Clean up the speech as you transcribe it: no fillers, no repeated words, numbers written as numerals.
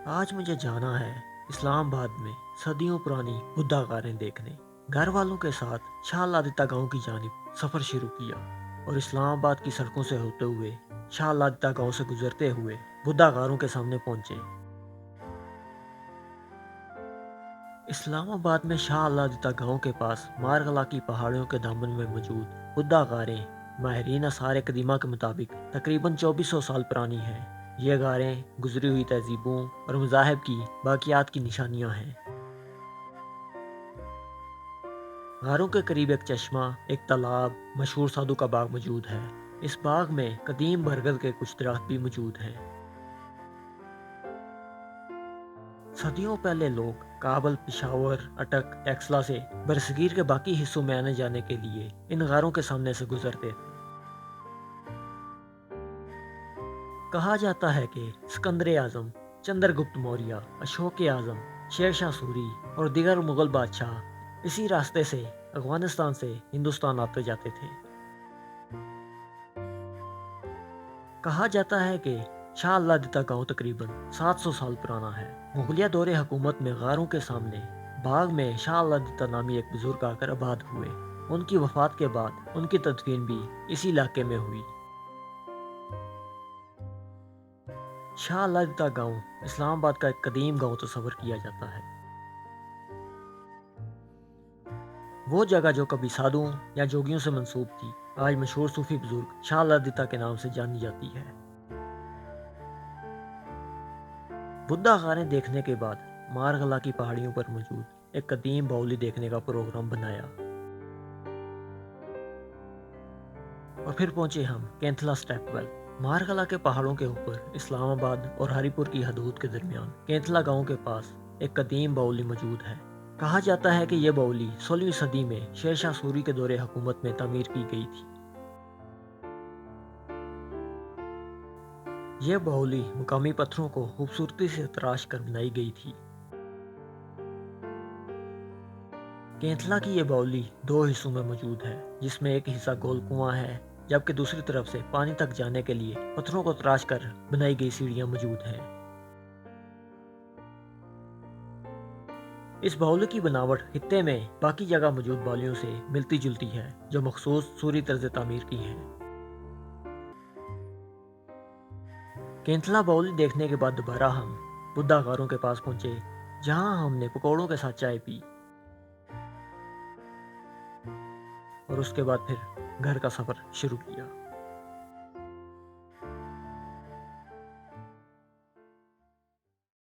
آج مجھے جانا ہے اسلام آباد میں صدیوں پرانی بدھا غاریں دیکھنے۔ گھر والوں کے ساتھ شاہ لادتا گاؤں کی جانب سفر شروع کیا اور اسلام آباد کی سڑکوں سے ہوتے ہوئے شاہ لادتا گاؤں سے گزرتے ہوئے بدھا غاروں کے سامنے پہنچے۔ اسلام آباد میں شاہ لادتا گاؤں کے پاس مارغلا کی پہاڑیوں کے دامن میں موجود بدھا غاریں ماہرین آثار قدیمہ کے مطابق تقریباً 2400 سال پرانی ہیں۔ یہ غاریں گزری ہوئی تہذیبوں اور مذاہب کی باقیات کی نشانیاں ہیں۔ غاروں کے قریب ایک چشمہ، ایک تالاب، مشہور سادھو کا باغ موجود ہے۔ اس باغ میں قدیم برگد کے کچھ درخت بھی موجود ہیں۔ صدیوں پہلے لوگ کابل، پشاور، اٹک، ٹیکسلا سے برصغیر کے باقی حصوں میں آنے جانے کے لیے ان غاروں کے سامنے سے گزرتے تھے۔ کہا جاتا ہے کہ سکندر اعظم، چندر گپت موریہ، اشوک اعظم، شیر شاہ سوری اور دیگر مغل بادشاہ اسی راستے سے افغانستان سے ہندوستان آتے جاتے تھے۔ کہا جاتا ہے کہ شاہ لادتا گاؤں تقریباً 700 سال پرانا ہے۔ مغلیہ دور حکومت میں غاروں کے سامنے باغ میں شاہ لادتا نامی ایک بزرگ آ کر آباد ہوئے۔ ان کی وفات کے بعد ان کی تدفین بھی اسی علاقے میں ہوئی۔ شاہ لادتا گاؤں اسلام آباد کا ایک قدیم گاؤں تصور کیا جاتا ہے۔ وہ جگہ جو کبھی سادھوؤں یا جوگیوں سے منسوب تھی، آج مشہور صوفی بزرگ شاہ لادتا کے نام سے جانی جاتی ہے۔ بدھا غاریں دیکھنے کے بعد مارغلا کی پہاڑیوں پر موجود ایک قدیم باولی دیکھنے کا پروگرام بنایا اور پھر پہنچے ہم کینتھلا سٹیپ ویل۔ مارغلا کے پہاڑوں کے اوپر اسلام آباد اور ہری پور کی حدود کے درمیان کینتھلا گاؤں کے پاس ایک قدیم باولی موجود ہے۔ کہا جاتا ہے کہ یہ باولی 16ویں صدی میں شیر شاہ سوری کے دور حکومت میں تعمیر کی گئی تھی۔ یہ باولی مقامی پتھروں کو خوبصورتی سے تراش کر بنائی گئی تھی۔ کینتھلا کی یہ باولی 2 حصوں میں موجود ہے، جس میں ایک حصہ گول کنواں ہے، جبکہ دوسری طرف سے پانی تک جانے کے لیے پتھروں کو تراش کر بنائی گئی سیڑھیاں موجود ہیں۔ اس باولی کی بناوٹ خطے میں باقی جگہ موجود باولیوں سے ملتی جلتی ہے، جو مخصوص سوری طرز تعمیر کی ہیں۔ کینتھلا باولی دیکھنے کے بعد دوبارہ ہم بدھا غاروں کے پاس پہنچے، جہاں ہم نے پکوڑوں کے ساتھ چائے پی اور اس کے بعد پھر گھر کا سفر شروع کیا۔